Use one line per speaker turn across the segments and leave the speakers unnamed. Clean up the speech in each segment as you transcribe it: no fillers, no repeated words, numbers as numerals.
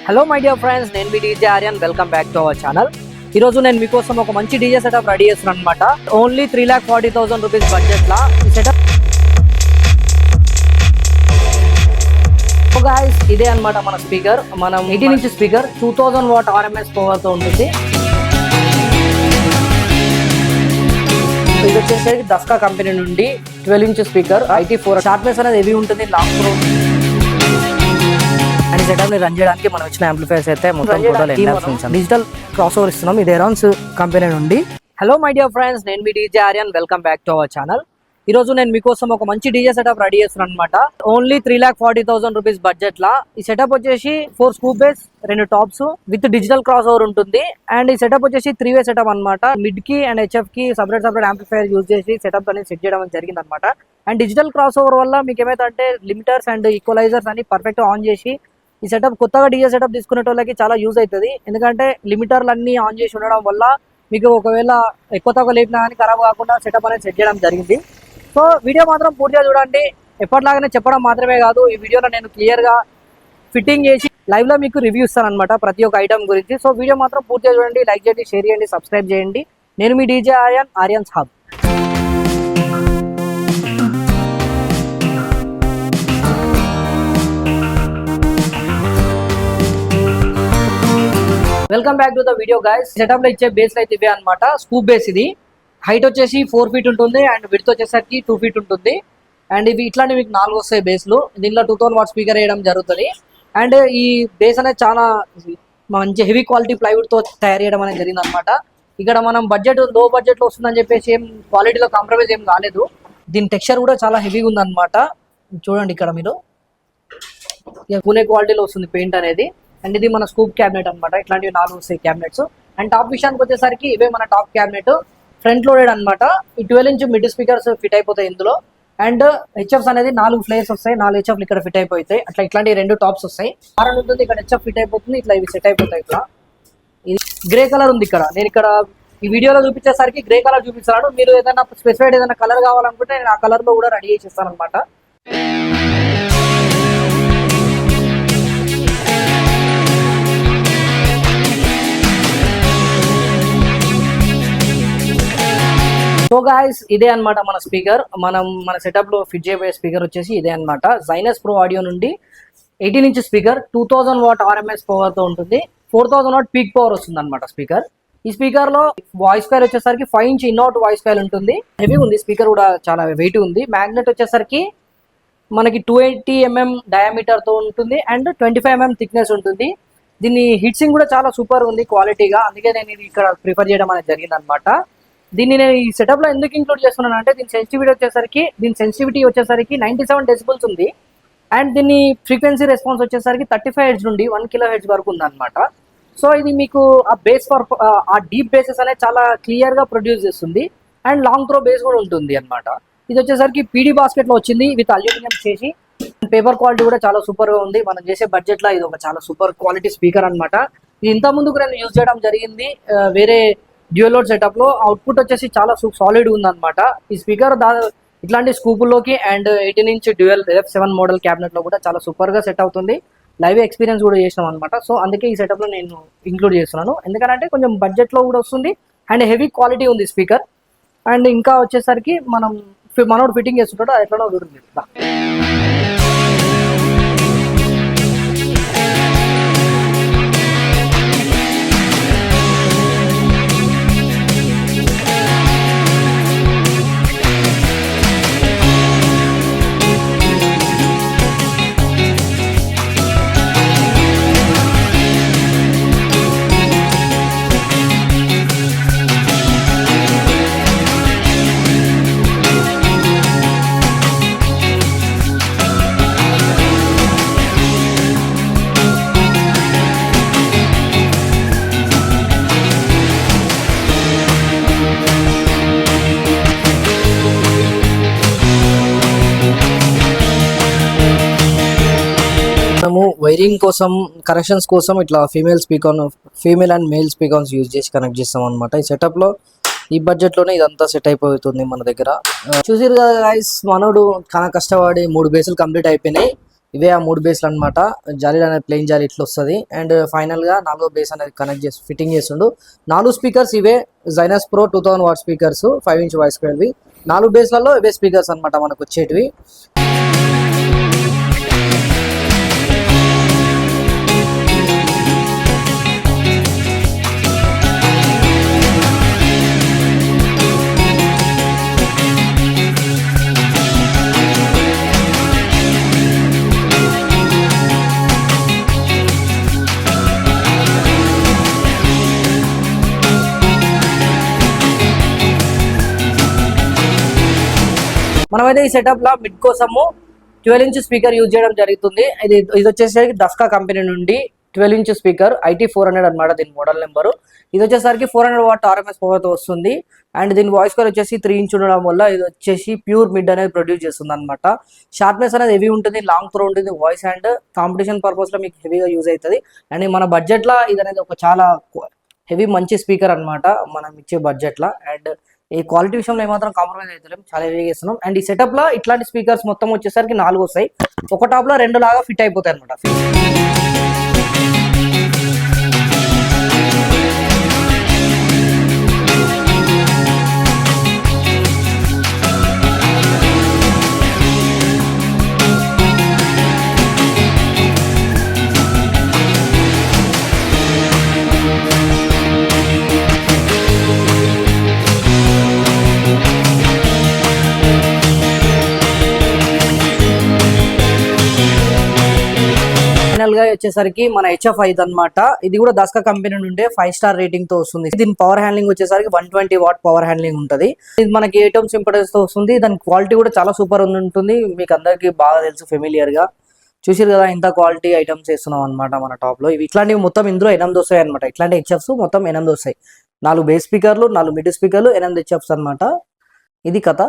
Hello my dear friends, నేను మీ DJ Aryan. Welcome back to our channel. ఈ రోజు నేను మీకోసం ఒక మంచి డీజే సెటప్ రెడీ చేస్తున్నాను అనమాట. ఓన్లీ 3,40,000 రూపీస్ బడ్జెట్ లా ఈ సెటప్. గైస్, ఇదే అనమాట మన స్పీకర్. మనం 18 inch speaker, 2000 what RMS power తో ఉంటుంది. ఇది వచ్చేసరికి దస్కా కంపెనీ నుండి 12 ఇంచ్ స్పీకర్, IT4 షార్ప్నెస్ అనేది హెవీ ఉంటుంది, లాంగ్ ప్రో. అండ్ సెటప్ ని రన్ చేయడానికి మనం వచ్చిన యాంప్లిఫైర్స్ అయితే మొత్తం డిజిటల్ క్రాస్ ఓవర్ ఇస్తున్నాం. ఇది ఎరాన్స్ కంపెనీ నుండి. హలో మై డియర్ ఫ్రెండ్స్, నేను మీ DJ Aryan. Welcome back to our channel. ఈ రోజు నేను మీకోసం ఒక మంచి డీజే సెటప్ రెడీ చేస్తున్నాను అనమాట. ఓన్లీ 3,40,000 రూపీస్ బడ్జెట్ లా ఈ సెటప్ వచ్చేసి 4 scoop base, 2 tops with digital cross over ఉంటుంది. అండ్ ఈ సెటప్ వచ్చేసి 3-way సెటప్ అనమాట. మిడ్ కి అండ్ HF కి సపరేట్ యాంప్లిఫైర్ యూజ్ చేసి సెటప్ అనేది సెట్ చేయడం జరిగింది అనమాట. అండ్ డిజిటల్ క్రాస్ ఓవర్ వల్ల మీకు ఏమైతే లిమిటర్స్ అండ్ ఈక్వలైజర్స్ అని పర్ఫెక్ట్ ఆన్ చేసి ఈ సెటప్ కొత్తగా డీజే సెటప్ తీసుకునే వాళ్ళకి చాలా యూజ్ అవుతుంది. ఎందుకంటే లిమిటర్లు అన్ని ఆన్ చేసి ఉండడం వల్ల మీకు ఒకవేళ ఎక్కువ తక్కువ లేపినా కానీ ఖరాబ్ కాకుండా సెటప్ అనేది సెట్ చేయడం జరిగింది. సో వీడియో మాత్రం పూర్తిగా చూడండి. ఎప్పటిలాగానే చెప్పడం మాత్రమే కాదు, ఈ వీడియోలో నేను క్లియర్గా ఫిట్టింగ్ చేసి లైవ్లో మీకు రివ్యూ ఇస్తాను అనమాట ప్రతి ఒక్క ఐటమ్ గురించి. సో వీడియో మాత్రం పూర్తిగా చూడండి, లైక్ చేయండి, షేర్ చేయండి, సబ్స్క్రైబ్ చేయండి. నేను మీ DJ Aryan hub. Welcome back to the video guys. Setup లో ఇచ్చే బేస్ అయితే ఇవే అనమాట. స్కూప్ బేస్ ఇది. హైట్ వచ్చేసి 4 feet ఉంటుంది అండ్ విడ్త్ వచ్చేసరికి 2 feet ఉంటుంది. అండ్ ఇవి ఇట్లాంటి మీకు 4 వస్తాయి బేస్లు. దీనిలో 2000 వాట్ స్పీకర్ వేయడం జరుగుతుంది. అండ్ ఈ బేస్ అనేది చాలా మంచి హెవీ క్వాలిటీ ప్లైవుడ్ తో తయారు చేయడం అనేది జరిగింది అనమాట. ఇక్కడ మనం లో బడ్జెట్ లో వస్తుందని చెప్పేసి ఏం క్వాలిటీలో కాంప్రమైజ్ ఏం కాలేదు. దీని టెక్స్చర్ కూడా చాలా హెవీగా ఉంది అనమాట. చూడండి ఇక్కడ మీరు, పూణే క్వాలిటీలో వస్తుంది పెయింట్ అనేది. అండ్ ఇది మన స్కూప్ క్యాబినెట్ అనమాట. ఇట్లాంటివి 4 వస్తాయి క్యాబినెట్స్. అండ్ టాప్ విషయానికి వచ్చేసరికి ఇవే మన టాప్ క్యాబినెట్, ఫ్రంట్ లోడెడ్ అనమాట. ఈ 12 ఇంచ్ మిడ్ స్పీకర్స్ ఫిట్ అయిపోతాయి ఇందులో. అండ్ HFs అనేది 4 ఫ్లేయర్స్ వస్తాయి, 4 HF ఇక్కడ ఫిట్ అయిపోతాయి. అట్లా ఇట్లాంటి 2 టాప్స్ వస్తాయి. ఆరన్ ఉంటుంది, ఇక్కడ HF ఫిట్ అయిపోతుంది, ఇట్లా ఇవి సెట్ అయిపోతాయి. ఇట్లా ఇది గ్రే కలర్ ఉంది ఇక్కడ. నేను ఇక్కడ ఈ వీడియోలో చూపించేసరికి గ్రే కలర్ చూపిస్తున్నాను. మీరు ఏదైనా స్పెసిఫైడ్ ఏదైనా కలర్ కావాలనుకుంటే నేను ఆ కలర్ లో కూడా రెడీ చేసేస్తాను అనమాట. సో గాయస్, ఇదే అనమాట మన స్పీకర్. మన సెటప్ లో ఫిట్ చేయబోయే స్పీకర్ వచ్చేసి ఇదే అనమాట. జైనస్ ప్రో ఆడియో నుండి 18 inch speaker, 2000 what RMS power తో ఉంటుంది. 4000 వాట్ పీక్ పవర్ వస్తుంది అనమాట స్పీకర్. ఈ స్పీకర్ లో వాయిస్ కాయిల్ వచ్చేసరికి 5 ఇంచ్ ఇన్అవుట్ వాయిస్ కాయిల్ ఉంటుంది. హెవీ ఉంది స్పీకర్ కూడా, చాలా వెయిట్ ఉంది. మ్యాగ్నెట్ వచ్చేసరికి మనకి 280 mm డయామీటర్ తో ఉంటుంది అండ్ 25 mm థిక్నెస్ ఉంటుంది. దీని హిట్సింగ్ కూడా చాలా సూపర్ ఉంది క్వాలిటీగా, అందుకే నేను ఇది ఇక్కడ ప్రిఫర్ చేయడం అనేది జరిగింది అనమాట. దీన్ని నేను ఈ సెటప్ లో ఎందుకు ఇంక్లూడ్ చేస్తున్నాను అంటే దీని సెన్సిటివిటీ వచ్చేసరికి 97 డెసిబుల్స్ ఉంది. అండ్ దీని ఫ్రీక్వెన్సీ రెస్పాన్స్ వచ్చేసరికి 35 Hz నుండి 1 kHz వరకు ఉంది అనమాట. సో ఇది మీకు ఆ డీప్ బేసెస్ అనేది చాలా క్లియర్ గా ప్రొడ్యూస్ చేస్తుంది. అండ్ లాంగ్ త్రో బేస్ కూడా ఉంటుంది అనమాట. ఇది వచ్చేసరికి PD బాస్కెట్ లో వచ్చింది విత్ అల్యూమినియం చేసి. పేపర్ క్వాలిటీ కూడా చాలా సూపర్ గా ఉంది. మనం చేసే బడ్జెట్ లో ఇది ఒక చాలా సూపర్ క్వాలిటీ స్పీకర్ అనమాట. ఇది ఇంత ముందుకు నేను యూజ్ చేయడం జరిగింది వేరే డ్యూయల్ లోడ్ సెటప్ లో. అవుట్పుట్ వచ్చేసి చాలా సాలిడ్ ఉంది అనమాట. ఈ స్పీకర్ ఇట్లాంటి స్కూపుల్లోకి and 18 inch dual F7 model cabinet లో కూడా చాలా సూపర్ గా సెట్ అవుతుంది. లైవ్ ఎక్స్పీరియన్స్ కూడా చేసినాం అనమాట. సో అందుకే ఈ సెటప్ లో నేను ఇంక్లూడ్ చేస్తున్నాను. ఎందుకంటే కొంచెం బడ్జెట్ లో కూడా వస్తుంది అండ్ హెవీ క్వాలిటీ ఉంది స్పీకర్. అండ్ ఇంకా వచ్చేసరికి మనోడు ఫిట్టింగ్ చేస్తుంటాడు, అది ఎట్లా చూడండి. మనము వైరింగ్ కోసం, కనెక్షన్స్ కోసం ఇట్లా female and male speakers use చేసి కనెక్ట్ చేస్తాం అనమాట. ఈ సెటప్ లో ఈ బడ్జెట్ లోనే ఇదంతా సెట్ అయిపోతుంది మన దగ్గర. చూసిరు కదా గైస్, మనోడు చాలా కష్టపడి 3 బేసులు కంప్లీట్ అయిపోయినాయి. ఇవే ఆ 3 బేస్లు అనమాట. జాలీలు అనేది ప్లెయిన్ జాలీ ఇట్లా వస్తుంది. అండ్ ఫైనల్గా 4వ బేస్ అనేది కనెక్ట్ చేసి ఫిట్టింగ్ చేస్తుండు. 4 స్పీకర్స్ ఇవే జైనస్ pro 2000 watt speakers 5 inch voice స్క్వేర్వి. 4 బేస్లలో ఇవే స్పీకర్స్ అనమాట మనకు వచ్చేటివి. మనమైతే ఈ సెటప్ లో మిడ్ కోసము 12 ఇంచ్ స్పీకర్ యూజ్ చేయడం జరుగుతుంది. ఇది వచ్చేసరికి డస్కా కంపెనీ నుండి 12 ఇంచ్ స్పీకర్ IT400 అనమాట దీని మోడల్ నెంబరు. ఇది వచ్చేసరికి 400 వాట్ RMS పవర్తో వస్తుంది. అండ్ దీని వాయిస్ కాల్ వచ్చేసి 3 ఇంచ్ ఉండడం వల్ల ఇది వచ్చేసి ప్యూర్ మిడ్ అనేది ప్రొడ్యూస్ చేస్తుంది అనమాట. షార్ప్నెస్ అనేది హెవీ ఉంటుంది, లాంగ్ త్రో ఉంటుంది వాయిస్. అండ్ కాంపిటీషన్ పర్పస్ లో మీకు హెవీగా యూజ్ అవుతుంది. అండ్ మన బడ్జెట్ లో ఇది అనేది ఒక చాలా హెవీ మంచి స్పీకర్ అనమాట మనం ఇచ్చే బడ్జెట్ లో. అండ్ ఈ క్వాలిటీ విషయంలో ఏమాత్రం కాంప్రమైజ్ అవుతలేం, చాలా హెవీగా ఇస్తున్నాం. అండ్ ఈ సెటప్ లో ఇట్లాంటి స్పీకర్స్ మొత్తం వచ్చేసరికి 4 వస్తాయి. ఒక టాప్ లో 2 లాగా ఫిట్ అయిపోతాయి అనమాట. ఫైనల్ గా వచ్చేసరికి మన HF5 అనమాట. ఇది కూడా దస్కా కంపెనీ నుండే 5 స్టార్ రేటింగ్ తో వస్తుంది. దీని పవర్ హ్యాండ్లింగ్ వచ్చేసరికి 120 వాట్ పవర్ హ్యాండ్లింగ్ ఉంటుంది. ఇది మనకి 8 ohms ఇంపెడెన్స్ తో వస్తుంది. దాని క్వాలిటీ కూడా చాలా సూపర్ ఉంటుంది. మీకు అందరికి బాగా తెలుసు, ఫెమిలియర్ గా చూసారు కదా ఇంత క్వాలిటీ ఐటమ్స్ వేస్తున్నాం అనమాట మన టాప్ లో. ఇవి ఇట్లాంటివి మొత్తం ఇందులో 8 వస్తాయి అనమాట. ఇట్లాంటి HFs మొత్తం 8 వస్తాయి. 4 బేస్ స్పీకర్లు, 4 మిడ్ స్పీకర్లు, 8 HFs అనమాట. ఇది కథ.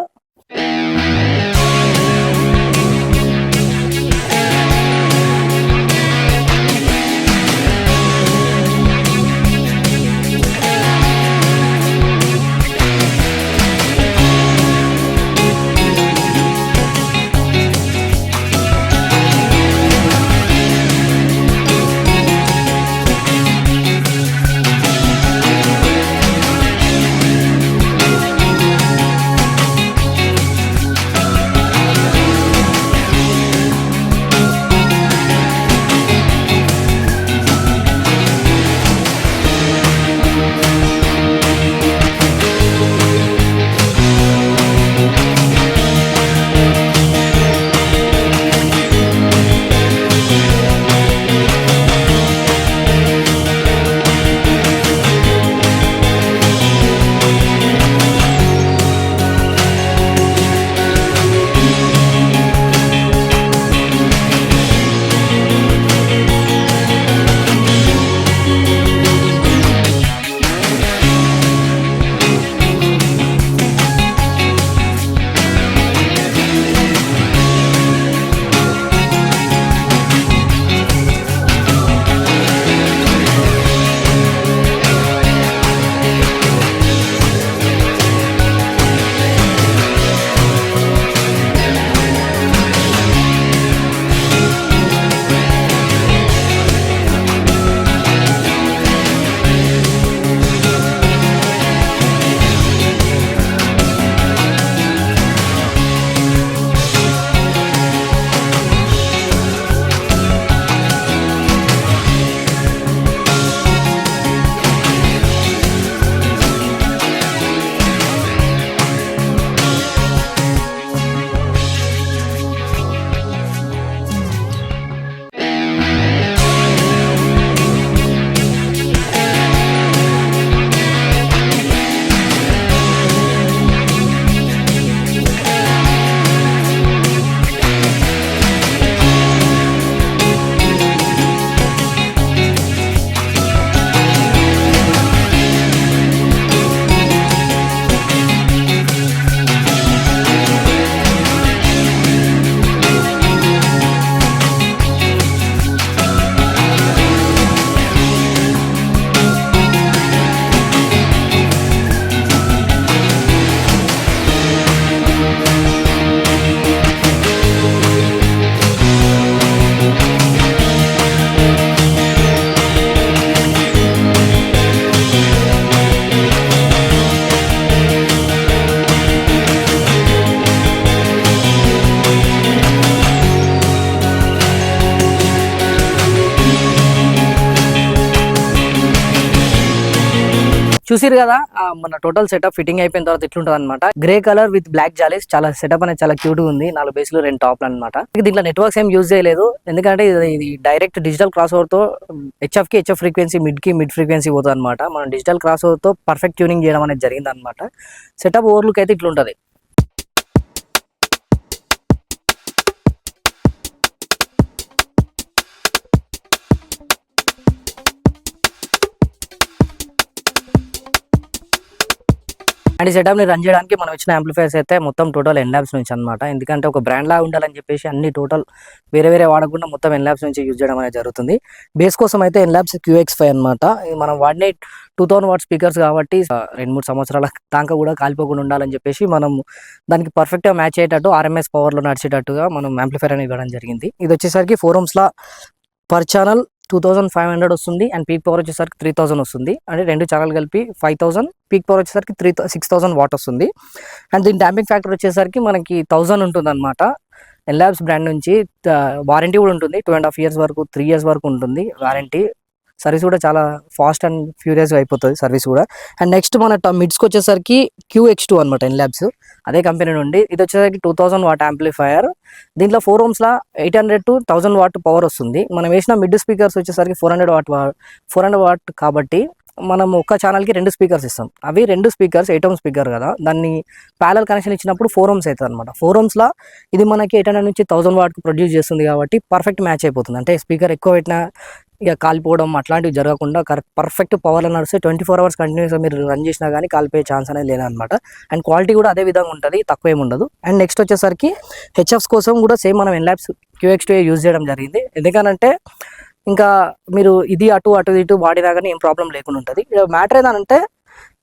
చూసిరు కదా మన టోటల్ సెటప్ ఫిట్టింగ్ అయిపోయిన తర్వాత ఇట్లుంటది అనమాట. Grey colour with black jalis, చాలా సెటప్ అనేది చాలా క్యూట్ గా ఉంది. 4 బేస్లు 2 టాప్లు అనమాట. దీంట్లో నెట్వర్క్స్ ఏం యూజ్ చేయలేదు, ఎందుకంటే ఇది డైరెక్ట్ డిజిటల్ క్రాస్ ఓవర్ తో హెచ్ఎఫ్ ఫ్రీక్వెన్సీ మిడ్ ఫ్రీక్వెన్సీ పోతుంది అనమాట. మనం డిజిటల్ క్రాస్ ఓవర్ తో పర్ఫెక్ట్ ట్యూనింగ్ చేయడం అనేది జరిగింది అనమాట. సెటప్ ఓవర్లుక్ అయితే ఇట్లుంటది. అండ్ ఈ సెటప్ ని రన్ చేయడానికి మనం ఇచ్చిన యాంప్లిఫైర్స్ అయితే మొత్తం టోటల్ ఎన్లాబ్స్ నుంచి అనమాట. ఎందుకంటే ఒక బ్రాండ్ లా ఉండాలని చెప్పేసి అన్ని టోటల్ వేరే వాడకుండా మొత్తం ఎన్లాబ్స్ నుంచి యూజ్ చేయడం అనేది జరుగుతుంది. బేస్ కోసం అయితే ఎన్లాబ్స్ QX5 అనమాట. మనం వాడినే 2000 వాట్ స్పీకర్స్ కాబట్టి 2-3 సంవత్సరాల దాకా కూడా కాలిపోకుండా ఉండాలని చెప్పేసి మనం దానికి పర్ఫెక్ట్ గా మ్యాచ్ అయ్యేటట్టు RMS పవర్ లో నడిచేటట్టుగా మనం యాంప్లిఫైర్ అనేది ఇవ్వడం జరిగింది. ఇది వచ్చేసరికి 4 ohms లా పర్ ఛానల్ 2500 వస్తుంది అండ్ పీక్ పవర్ వచ్చేసరికి 3000 వస్తుంది. అంటే 2 ఛానల్ కలిపి 5000, పీక్ పవర్ వచ్చేసరికి 6000 వాట్ వస్తుంది. అండ్ దీని డాంపింగ్ ఫ్యాక్టర్ వచ్చేసరికి మనకి 1000 ఉంటుంది అనమాట. ఎన్లాబ్స్ బ్రాండ్ నుంచి వారంటీ కూడా ఉంటుంది. 2.5 years వరకు 3 years వరకు ఉంటుంది వారంటీ. సర్వీస్ కూడా చాలా ఫాస్ట్ అండ్ ఫ్యూరియస్గా అయిపోతుంది సర్వీస్ కూడా. అండ్ నెక్స్ట్ మన మిడ్స్కి వచ్చేసరికి QX2 అనమాట, ఎన్లాబ్స్ అదే కంపెనీ నుండి. ఇది వచ్చేసరికి 2000 వాట్ యాంప్లిఫైయర్. దీంట్లో 4 ohms law 800 to 1000 watt power వస్తుంది. మనం వేసిన మిడ్ స్పీకర్స్ వచ్చేసరికి 400 వాట్ కాబట్టి మనం ఒక్క ఛానల్కి 2 స్పీకర్స్ ఇస్తాం. అవి 2 స్పీకర్స్ 8 ohms స్పీకర్ కదా, దాన్ని ప్యారల్ కనెక్షన్ ఇచ్చినప్పుడు 4 ohms అవుతుంది అనమాట. 4 ohms లా ఇది మనకి 800 నుంచి 1000 వాట్కి ప్రొడ్యూస్ చేస్తుంది కాబట్టి పర్ఫెక్ట్ మ్యాచ్ అయిపోతుంది. అంటే స్పీకర్ ఎక్కువ పెట్టినా ఇక కాలిపోవడం అట్లాంటివి జరగకుండా పర్ఫెక్ట్ పవర్లో నడిస్తే 24 hours కంటిన్యూస్గా మీరు రన్ చేసినా కానీ కాలిపోయే ఛాన్స్ అనేది లేదనమాట. అండ్ క్వాలిటీ కూడా అదే విధంగా ఉంటుంది, తక్కువ ఏమి ఉండదు. అండ్ నెక్స్ట్ వచ్చేసరికి హెచ్ఎఫ్స్ కోసం కూడా సేమ్ మనం ఎన్లాబ్స్ QX2 యూజ్ చేయడం జరిగింది. ఎందుకనంటే ఇంకా మీరు ఇది అటు ఇటు వాడినా కానీ ఏం ప్రాబ్లం లేకుండా ఉంటుంది. మ్యాటర్ ఏదంటే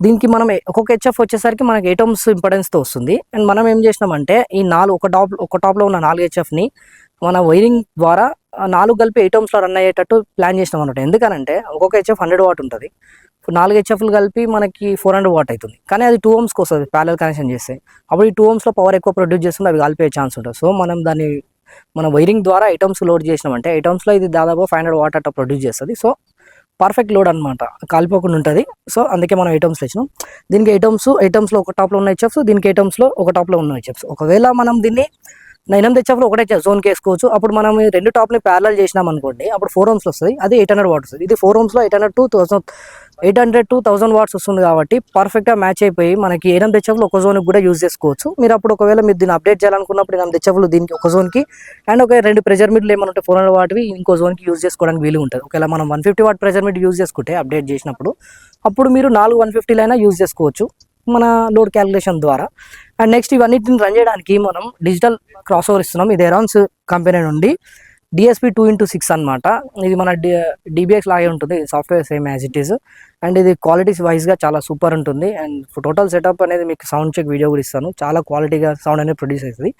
దీనికి మనం ఒక్కొక్క హెచ్ఎఫ్ వచ్చేసరికి మనకి 8 ohms ఇంపార్టెన్స్తో వస్తుంది. అండ్ మనం ఏం చేసినామంటే ఈ ఒక టాప్లో ఉన్న 4 హెచ్ఎఫ్ని మన వైరింగ్ ద్వారా 4 కలిపి 8 ohms లో రన్ అయ్యేటట్టు ప్లాన్ చేసినాం అనమాట. ఎందుకనంటే ఒక్కొక్క హెచ్ఎఫ్ 100 వాట్ ఉంటుంది. 4 హెచ్ఎఫ్లు కలిపి మనకి 400 వాట్ అవుతుంది. కానీ అది 2 ohmsకి వస్తుంది ప్యారలల్ కనెక్షన్ చేస్తే. అప్పుడు ఈ 2 ohms లో పవర్ ఎక్కువ ప్రొడ్యూస్ చేస్తుంది, అవి కాలిపోయే ఛాన్స్ ఉంటుంది. సో మనం దాన్ని మన వైరింగ్ ద్వారా 8 ohms లోడ్ చేసినామంటే 8 ohms లో ఇది దాదాపు 500 వాట్ అట్లా ప్రొడ్యూస్ చేస్తుంది. సో పర్ఫెక్ట్ లోడ్ అనమాట, కాలిపోకుండా ఉంటుంది. సో అందుకే మనం 8 ohms ఇచ్చినాం. దీనికి 8 ohms లో ఒక టాప్లో ఉన్న హెచ్ఎఫ్స్, దీనికి 8 ohms లో ఒక టాప్లో ఉన్న హెచ్ఎఫ్స్. ఒకవేళ మనం దీన్ని 9 హెచ్ఎఫ్లో ఒకటే జోన్కి వేసుకోవచ్చు. అప్పుడు మనం ఈ 2 టాప్ని ప్యారలల్ చేసినాం అనుకోండి, అప్పుడు 4 ohms వస్తుంది, అది 800 వాట్ వస్తుంది. ఇది 4 ohms లో 800 to 1000 వాట్స్ వస్తుంది కాబట్టి పర్ఫెక్ట్గా మ్యాచ్ అయిపోయి మనకి 8 హెచ్ఎఫ్లు ఒక జోన్కి కూడా యూజ్ చేసుకోవచ్చు. మీరు అప్పుడు ఒకవేళ మీరు దీన్ని అప్డేట్ చేయాలనుకున్నప్పుడు 8 హెచ్ఎఫ్లు దీనికి ఒక జోన్కి అండ్ ఒక 2 ప్రెజర్ మిడ్లు ఏమైనా ఉంటే 400 వాట్వి ఇంకో జోన్కి యూజ్ చేసుకోవడానికి వీలు ఉంటుంది. ఒకవేళ మనం 150 వాట్ ప్రెజర్ మిడ్ యూజ్ చేసుకుంటే అప్డేట్ చేసినప్పుడు అప్పుడు మీరు 4 150 అయినా యూజ్ చేసుకోవచ్చు మన లోడ్ క్యాలిక్యులేషన్ ద్వారా. అండ్ నెక్స్ట్ ఇవన్నిటిని రన్ చేయడానికి మనం డిజిటల్ క్రాస్ ఓవర్ ఇస్తున్నాం. ఇది ఎరాన్స్ కంపెనీ నుండి DSP 2x6 అనమాట. ఇది మన DBX లాగే ఉంటుంది, software same as it is. And ఇది క్వాలిటీస్ వైజ్గా చాలా సూపర్ ఉంటుంది. అండ్ టోటల్ సెటప్ అనేది మీకు సౌండ్ చెక్ వీడియో కూడా ఇస్తాను, చాలా క్వాలిటీగా సౌండ్ అనేది ప్రొడ్యూస్ అవుతుంది.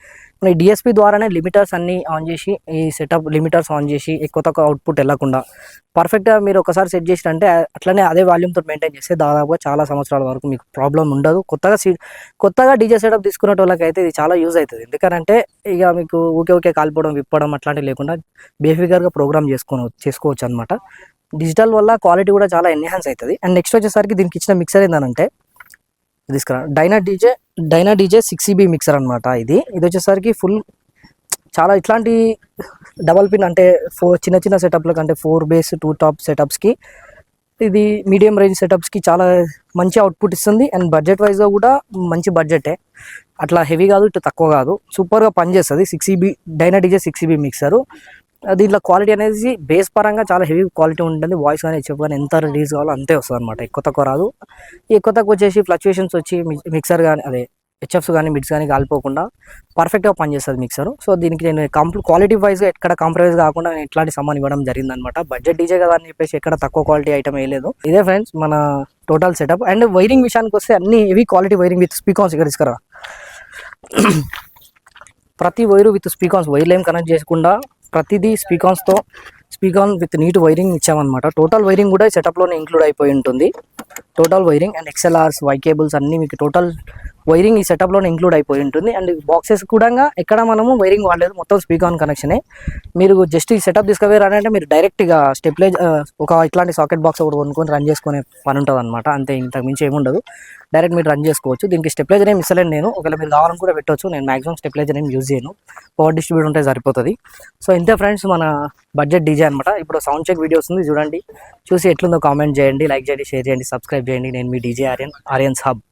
మన DSP ద్వారానే లిమిటర్స్ అన్ని ఆన్ చేసి, ఈ సెటప్ లిమిటర్స్ ఆన్ చేసి ఎక్కువ తక్కువ అవుట్పుట్ వెళ్ళకుండా పర్ఫెక్ట్గా మీరు ఒకసారి సెట్ చేసినంటే అట్లనే అదే వాల్యూమ్తో మెయింటైన్ చేస్తే దాదాపుగా చాలా సంవత్సరాల వరకు మీకు ప్రాబ్లం ఉండదు. కొత్తగా డీజే సెటప్ తీసుకునే వాళ్ళకైతే ఇది చాలా యూజ్ అవుతుంది. ఎందుకంటే ఇక మీకు ఊకే కాలిపోవడం విప్పడం అట్లాంటివి లేకుండా బేఫికర్గా ప్రోగ్రామ్ చేసుకోవచ్చు అనమాట. డిజిటల్ వల్ల క్వాలిటీ కూడా చాలా ఎన్హాన్స్ అవుతుంది. అండ్ నెక్స్ట్ వచ్చేసరికి దీనికి ఇచ్చిన మిక్సర్ ఏంటంటే తీసుకురా డైనా డీజే 6CB మిక్సర్ అనమాట. ఇది వచ్చేసరికి ఫుల్ చాలా ఇట్లాంటి డబల్ పిన్ అంటే చిన్న సెటప్ల కంటే 4 బేస్ 2 టాప్ సెటప్స్కి ఇది మీడియం రేంజ్ సెటప్స్కి చాలా మంచి అవుట్పుట్ ఇస్తుంది. అండ్ బడ్జెట్ వైజ్గా కూడా మంచి బడ్జెటే, అట్లా హెవీ కాదు ఇటు తక్కువ కాదు, సూపర్గా పనిచేస్తుంది. 6CB Dyna DJ 6CB mixer. దీంట్లో క్వాలిటీ అనేది బేస్ పరంగా చాలా హెవీ క్వాలిటీ ఉంటుంది. వాయిస్ కానీ హెచ్ఎఫ్ కానీ ఎంత రిలీజ్ కావాలో అంతే వస్తుంది అనమాట, ఎక్కువ తక్కువ రాదు. ఎక్కువ తక్కువ వచ్చేసి ఫ్లక్చుయేషన్స్ వచ్చి మిక్సర్ కానీ అదే హెచ్ఎఫ్స్ కానీ మిడ్స్ కానీ కాలిపోకుండా పర్ఫెక్ట్గా పనిచేస్తుంది మిక్సర్. సో దీనికి నేను క్వాలిటీ వైజ్గా ఎక్కడ కాంప్రమైజ్ కాకుండా నేను ఇట్లాంటి సామాన్ ఇవ్వడం జరిగిందనమాట. బడ్జెట్ డీజే కదా అని చెప్పేసి ఎక్కడ తక్కువ క్వాలిటీ ఐటమ్ వేయలేదు. ఇదే ఫ్రెండ్స్ మన టోటల్ సెటప్. అండ్ వైరింగ్ విషయానికి వస్తే అన్ని హెవీ క్వాలిటీ వైరింగ్ విత్ స్పీకాన్స్ ఇక్కడ తీసుకురా. ప్రతి వైరు విత్ స్పీకాన్స్, వైర్లు ఏం కనెక్ట్ చేయకుండా ప్రతిదీ స్పీకాన్ విత్ నీట్ వైరింగ్ ఇచ్చామన్నమాట. టోటల్ వైరింగ్ కూడా సెటప్లోనే ఇంక్లూడ్ అయిపోయి ఉంటుంది. Total wiring and XLRs Y cables అన్నీ మీకు టోటల్ వైరింగ్ ఈ సెటప్లోనే ఇంక్లూడ్ అయిపోయి ఉంటుంది. అండ్ బాక్సెస్ కూడా ఎక్కడ మనము వైరింగ్ వాడలేదు, మొత్తం స్పీక్ ఆన్ కనెక్షనే. మీరు జస్ట్ ఈ సెటప్ తీసుకుపోయారంటే మీరు డైరెక్ట్గా స్టెప్లైజ్ ఒక ఇట్లాంటి సాకెట్ బాక్స్ ఒకటి కొనుక్కొని రన్ చేసుకునే పని ఉంటుంది అనమాట. అంతే, ఇంతకు మించి ఏముండదు. డైరెక్ట్ మీరు రన్ చేసుకోవచ్చు. దీనికి స్టెప్లైజర్ ఏమి ఇస్తలేను నేను, ఒకవేళ మీరు కావాలని కూడా పెట్టవచ్చు. నేను మాక్సిమం స్టెప్లైజర్ ఏం యూజ్ చేయను, పవర్ డిస్ట్రిబ్యూటర్ ఉంటే సరిపోతుంది. సో ఇంతే ఫ్రెండ్స్, మన బడ్జెట్ డీజే అనమాట. ఇప్పుడు సౌండ్ చెక్ వీడియో వస్తుంది, చూడండి. చూసి ఎట్లుందో కామెంట్ చేయండి, లైక్ చేయండి, షేర్ చేయండి, సబ్స్క్రైబ్ చేయండి. నేను మీ డీజే ఆర్యన్స్ హబ్.